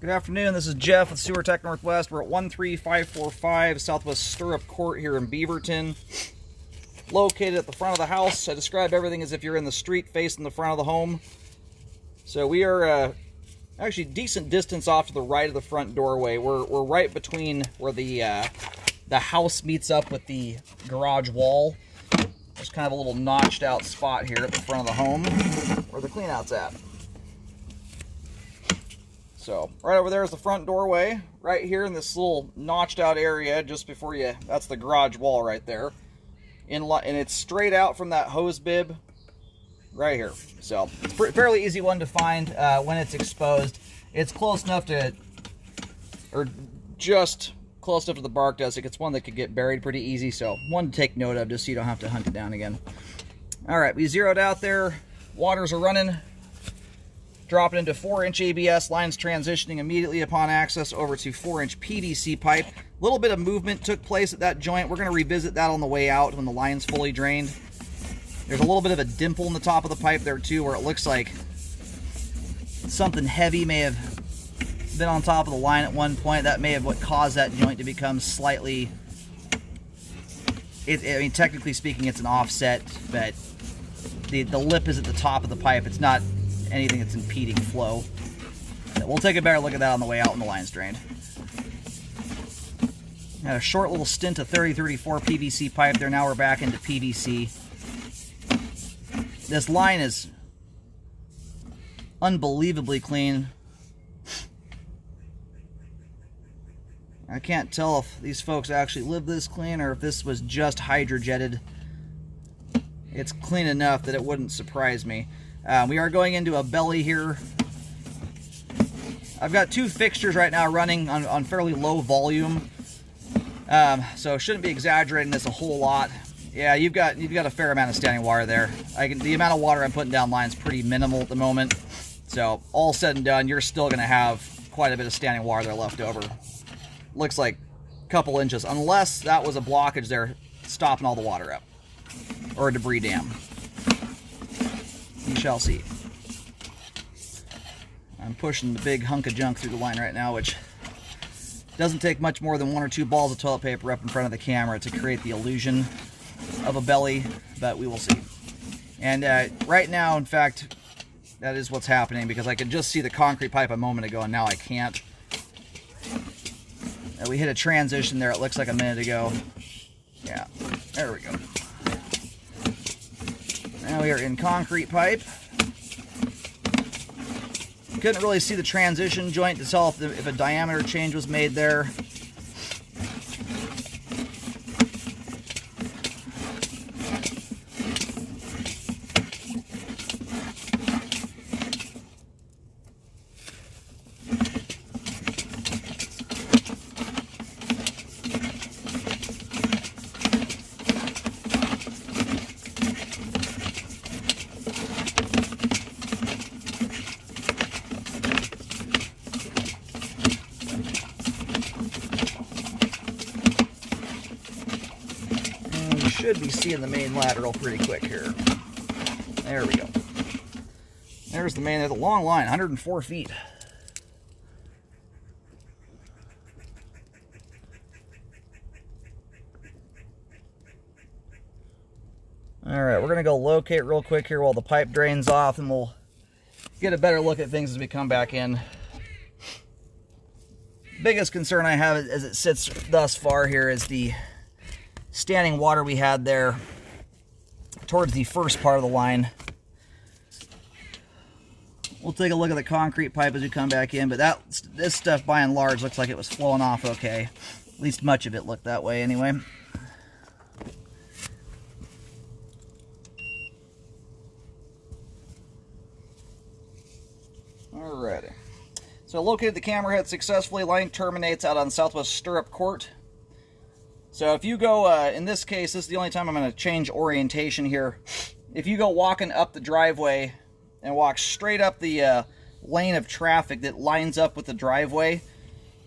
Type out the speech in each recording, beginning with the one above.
Good afternoon, this is Jeff with Sewer Tech Northwest. We're at 13545 Southwest Stirrup Court here in Beaverton. Located at the front of the house. I describe everything as if you're in the street facing the front of the home. So we are actually decent distance off to the right of the front doorway. We're right between where the house meets up with the garage wall. There's kind of a little notched out spot here at the front of the home where the cleanout's at. So, right over there is the front doorway. Right here in this little notched out area, just before you, that's the garage wall right there. And it's straight out from that hose bib right here. So, it's a fairly easy one to find when it's exposed. It's close enough to, or just close enough to the bark desk. It's one that could get buried pretty easy. So, one to take note of just so you don't have to hunt it down again. Alright, we zeroed out there. Waters are running. Dropping into 4-inch ABS, lines transitioning immediately upon access over to 4-inch PVC pipe. A little bit of movement took place at that joint. We're going to revisit that on the way out when the line's fully drained. There's a little bit of a dimple in the top of the pipe there too, where it looks like something heavy may have been on top of the line at one point. That may have what caused that joint to become slightly... I mean, technically speaking, it's an offset, but the lip is at the top of the pipe. It's not anything that's impeding flow. We'll take a better look at that on the way out when the line's drained. Had a short little stint of 30-34 PVC pipe there. Now we're back into PVC. This line is unbelievably clean. I can't tell if these folks actually live this clean or if this was just hydrojetted. It's clean enough that it wouldn't surprise me. We are going into a belly here. I've got two fixtures right now running on fairly low volume, so shouldn't be exaggerating this a whole lot. Yeah, you've got a fair amount of standing water there. The amount of water I'm putting down line is pretty minimal at the moment. So all said and done, you're still going to have quite a bit of standing water there left over. Looks like a couple inches, unless that was a blockage there stopping all the water up, or a debris dam. We shall see. I'm pushing the big hunk of junk through the line right now, which doesn't take much more than 1 or 2 balls of toilet paper up in front of the camera to create the illusion of a belly, but we will see. And right now, in fact, that is what's happening, because I could just see the concrete pipe a moment ago, and now I can't. We hit a transition there, it looks like a minute ago. Yeah, there we go. Now we are in concrete pipe. Couldn't really see the transition joint to tell if a diameter change was made there. Should be seeing the main lateral pretty quick here. There we go. There's the main. There's a long line, 104 feet. Alright, we're going to go locate real quick here while the pipe drains off, and we'll get a better look at things as we come back in. Biggest concern I have as it sits thus far here is the standing water we had there towards the first part of the line. We'll take a look at the concrete pipe as we come back in, but this stuff by and large looks like it was flowing off okay. At least much of it looked that way anyway. Alrighty. So located the camera head successfully. Line terminates out on Southwest Stirrup Court. So if you go, in this case, this is the only time I'm going to change orientation here. If you go walking up the driveway and walk straight up the lane of traffic that lines up with the driveway,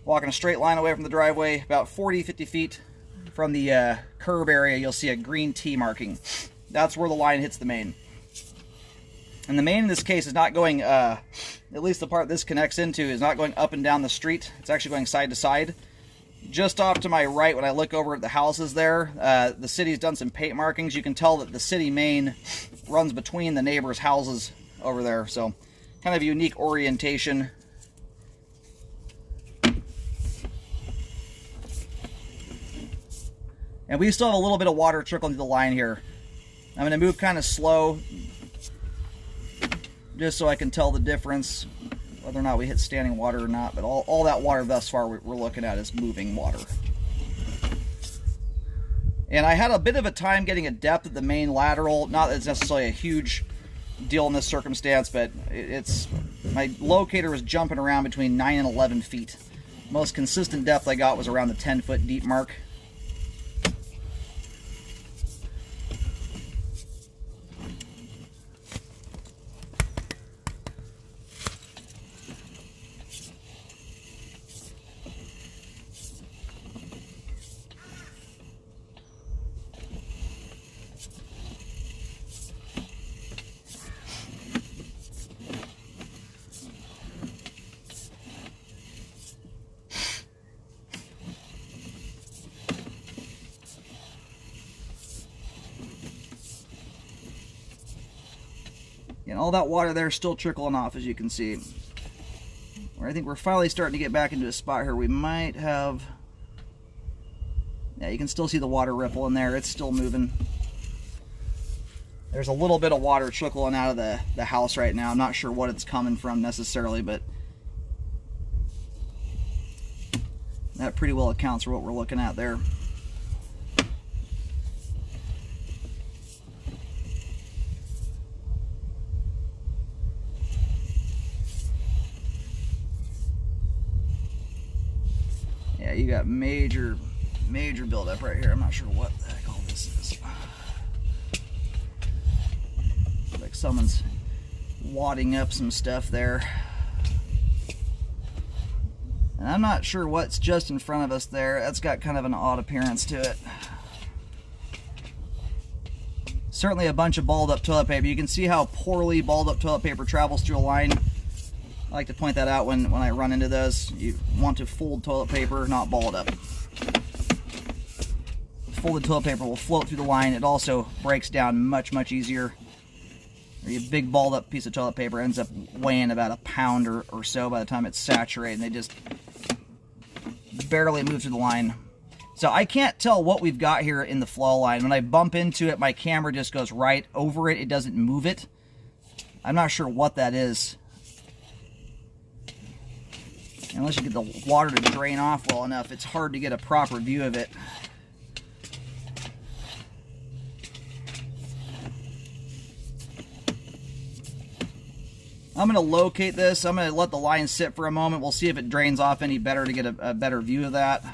walking a straight line away from the driveway, about 40-50 feet from the curb area, you'll see a green T marking. That's where the line hits the main. And the main in this case is not going, at least the part this connects into, is not going up and down the street. It's actually going side to side. Just off to my right, when I look over at the houses there, the city's done some paint markings. You can tell that the city main runs between the neighbors' houses over there. So, kind of a unique orientation. And we still have a little bit of water trickling through the line here. I'm going to move kind of slow, just so I can tell the difference, whether or not we hit standing water or not. But all that water thus far we're looking at is moving water. And I had a bit of a time getting a depth of the main lateral. Not that it's necessarily a huge deal in this circumstance, but it's my locator was jumping around between 9 and 11 feet. Most consistent depth I got was around the 10-foot deep mark. And all that water there is still trickling off, as you can see. Where I think we're finally starting to get back into a spot here. We might have... Yeah, you can still see the water ripple in there. It's still moving. There's a little bit of water trickling out of the house right now. I'm not sure what it's coming from necessarily, but that pretty well accounts for what we're looking at there. Yeah, you got major buildup right here. I'm not sure what the heck all this is. Like someone's wadding up some stuff there. And I'm not sure what's just in front of us there. That's got kind of an odd appearance to it. Certainly a bunch of balled up toilet paper. You can see how poorly balled up toilet paper travels through a line. I like to point that out when I run into those. You want to fold toilet paper, not ball it up. Folded toilet paper will float through the line. It also breaks down much easier. A big balled up piece of toilet paper ends up weighing about a pound or so by the time it's saturated, and they just barely move through the line. So I can't tell what we've got here in the flow line. When I bump into it, my camera just goes right over it. It doesn't move it. I'm not sure what that is. Unless you get the water to drain off well enough, it's hard to get a proper view of it. I'm going to locate this. I'm going to let the line sit for a moment. We'll see if it drains off any better to get a better view of that.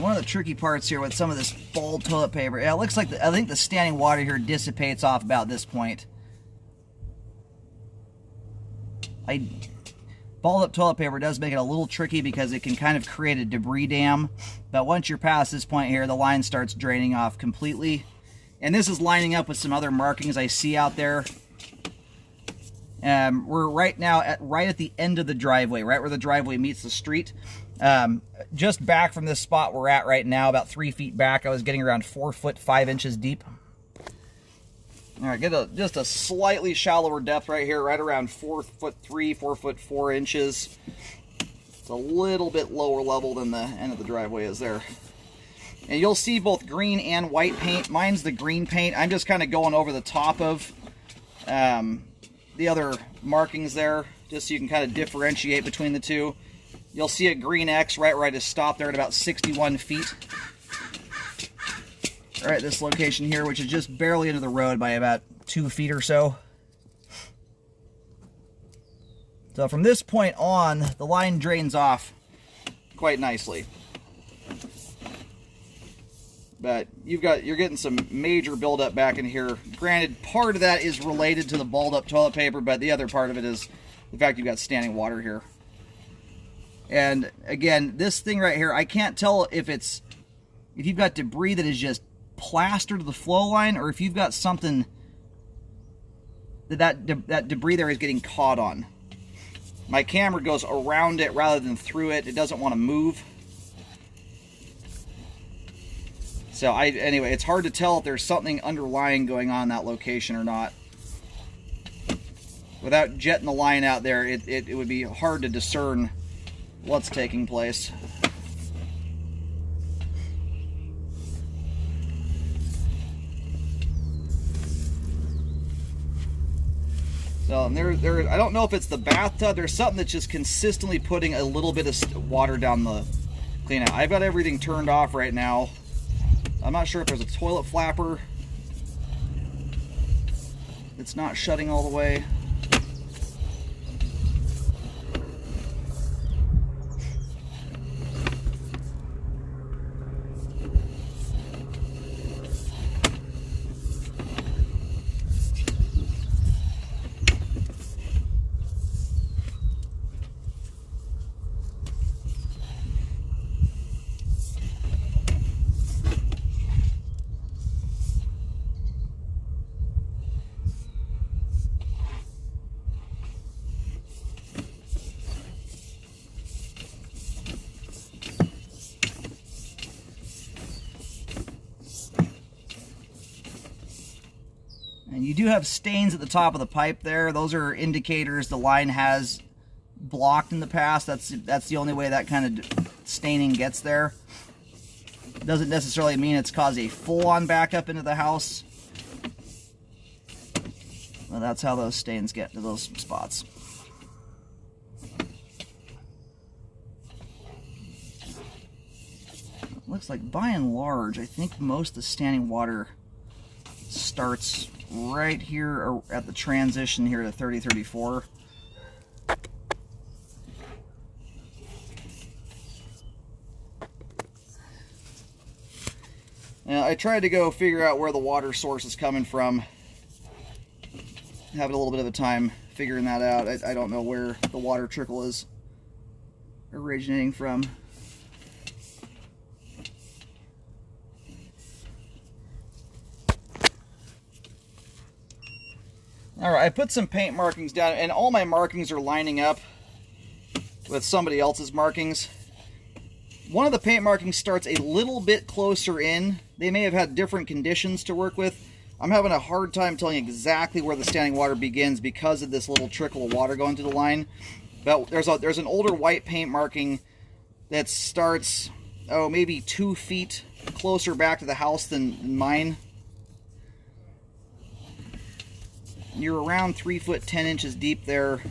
One of the tricky parts here with some of this balled toilet paper, yeah, it looks like I think the standing water here dissipates off about this point. Balled up toilet paper does make it a little tricky because it can kind of create a debris dam, but once you're past this point here, the line starts draining off completely. And this is lining up with some other markings I see out there. We're right now right at the end of the driveway, right where the driveway meets the street. Just back from this spot we're at right now, about 3 feet back, I was getting around 4 foot 5 inches deep. All right, get just a slightly shallower depth right here, right around 4 foot 3, 4 foot 4 inches. It's a little bit lower level than the end of the driveway is there. And you'll see both green and white paint. Mine's the green paint. I'm just kind of going over the top of the other markings there, just so you can kind of differentiate between the two. You'll see a green X right where I just stopped there at about 61 feet. Right at this location here, which is just barely into the road by about 2 feet or so. So from this point on, the line drains off quite nicely. But you're getting some major buildup back in here. Granted, part of that is related to the balled up toilet paper, but the other part of it is the fact you've got standing water here. And again, this thing right here, I can't tell if you've got debris that is just plastered to the flow line, or if you've got something that debris there is getting caught on. My camera goes around it rather than through it. It doesn't want to move. So anyway, it's hard to tell if there's something underlying going on in that location or not. Without jetting the line out there, it would be hard to discern what's taking place. So there, I don't know if it's the bathtub. There's something that's just consistently putting a little bit of water down the clean out. I've got everything turned off right now. I'm not sure if there's a toilet flapper that's not shutting all the way. And you do have stains at the top of the pipe there. Those are indicators the line has blocked in the past. That's the only way that kind of staining gets there. Doesn't necessarily mean it's caused a full-on backup into the house. Well, that's how those stains get to those spots. Looks like by and large, I think most of the standing water starts right here at the transition here to 3034. Now, I tried to go figure out where the water source is coming from. Having a little bit of a time figuring that out. I don't know where the water trickle is originating from. Alright, I put some paint markings down, and all my markings are lining up with somebody else's markings. One of the paint markings starts a little bit closer in. They may have had different conditions to work with. I'm having a hard time telling exactly where the standing water begins because of this little trickle of water going through the line. But there's an older white paint marking that starts, oh, maybe 2 feet closer back to the house than mine. You're around 3 foot 10 inches deep there.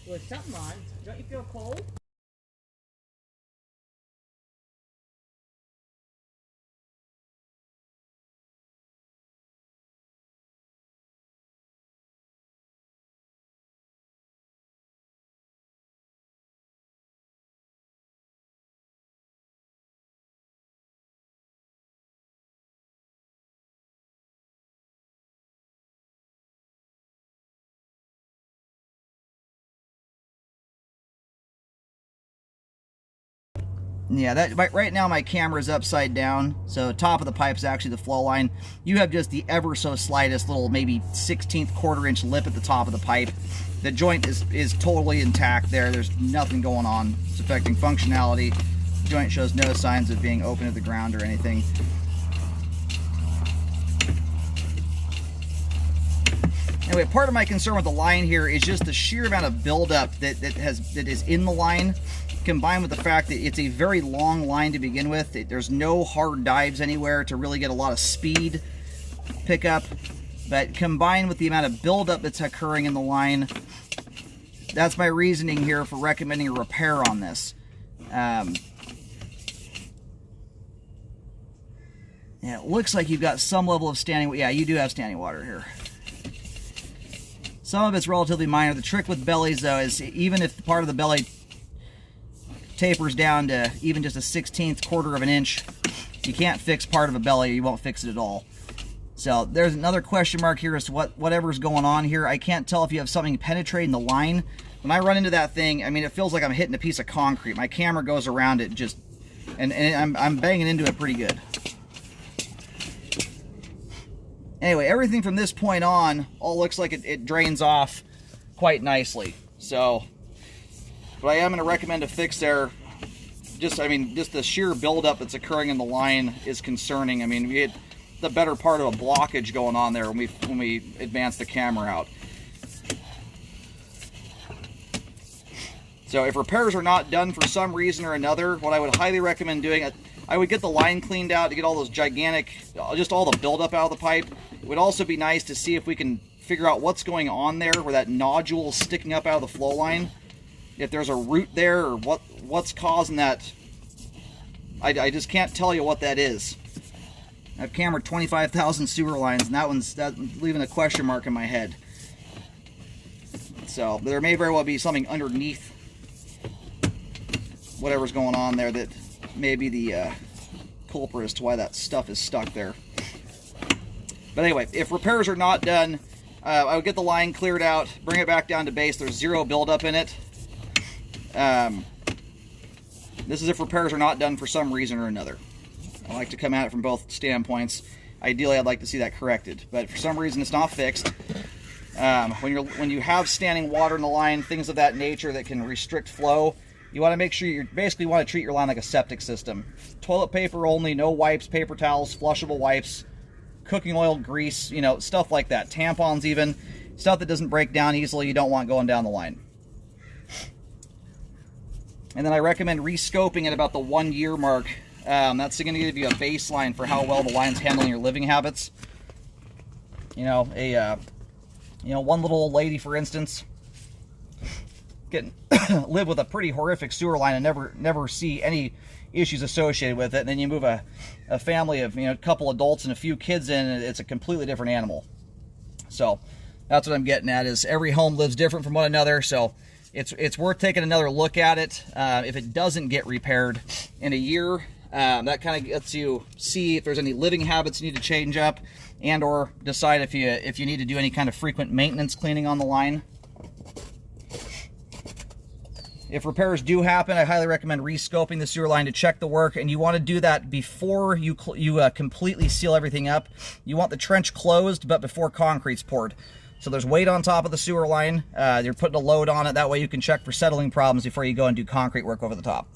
There's something on. Don't you feel cold? Yeah, that right now my camera's upside down, so top of the pipe is actually the flow line. You have just the ever so slightest little maybe 1/16 quarter-inch lip at the top of the pipe. The joint is totally intact there. There's nothing going on. It's affecting functionality. The joint shows no signs of being open to the ground or anything. Anyway, part of my concern with the line here is just the sheer amount of buildup that is in the line, combined with the fact that it's a very long line to begin with. There's no hard dives anywhere to really get a lot of speed pickup, but combined with the amount of buildup that's occurring in the line, that's my reasoning here for recommending a repair on this. Yeah, it looks like you've got some level of standing. Yeah, you do have standing water here. Some of it's relatively minor. The trick with bellies, though, is even if part of the belly tapers down to even just a 1/16 quarter of an inch. You can't fix part of a belly, or you won't fix it at all. So there's another question mark here as to whatever's going on here. I can't tell if you have something penetrating the line. When I run into that thing, I mean, it feels like I'm hitting a piece of concrete. My camera goes around it just, and I'm banging into it pretty good. Anyway, everything from this point on all looks like it drains off quite nicely. So, but I am going to recommend a fix there. Just the sheer buildup that's occurring in the line is concerning. I mean, we had the better part of a blockage going on there when we advance the camera out. So if repairs are not done for some reason or another, what I would highly recommend doing, I would get the line cleaned out to get all those gigantic, just all the buildup out of the pipe. It would also be nice to see if we can figure out what's going on there, where that nodule is sticking up out of the flow line. If there's a root there, or what's causing that. I just can't tell you what that is. I've cambered 25,000 sewer lines, and that's leaving a question mark in my head. So there may very well be something underneath whatever's going on there that may be the culprit as to why that stuff is stuck there. But anyway, if repairs are not done, I would get the line cleared out, bring it back down to base. There's zero buildup in it. This is if repairs are not done for some reason or another. I like to come at it from both standpoints. Ideally, I'd like to see that corrected, but for some reason it's not fixed. When you have standing water in the line, things of that nature that can restrict flow, you want to make sure you basically want to treat your line like a septic system. Toilet paper only, no wipes, paper towels, flushable wipes, cooking oil, grease, you know, stuff like that. Tampons even, stuff that doesn't break down easily, you don't want going down the line. And then I recommend rescoping at about the 1 year mark. That's going to give you a baseline for how well the line's handling your living habits. You know, one little old lady, for instance, live with a pretty horrific sewer line and never see any issues associated with it. And then you move a family of, a couple adults and a few kids in, and it's a completely different animal. So that's what I'm getting at, is every home lives different from one another. So it's worth taking another look at it. If it doesn't get repaired in a year, that kind of lets you see if there's any living habits you need to change up, and or decide if you need to do any kind of frequent maintenance cleaning on the line. If repairs do happen, I highly recommend rescoping the sewer line to check the work, and you want to do that before you completely seal everything up. You want the trench closed, but before concrete's poured. So there's weight on top of the sewer line. You're putting a load on it. That way you can check for settling problems before you go and do concrete work over the top.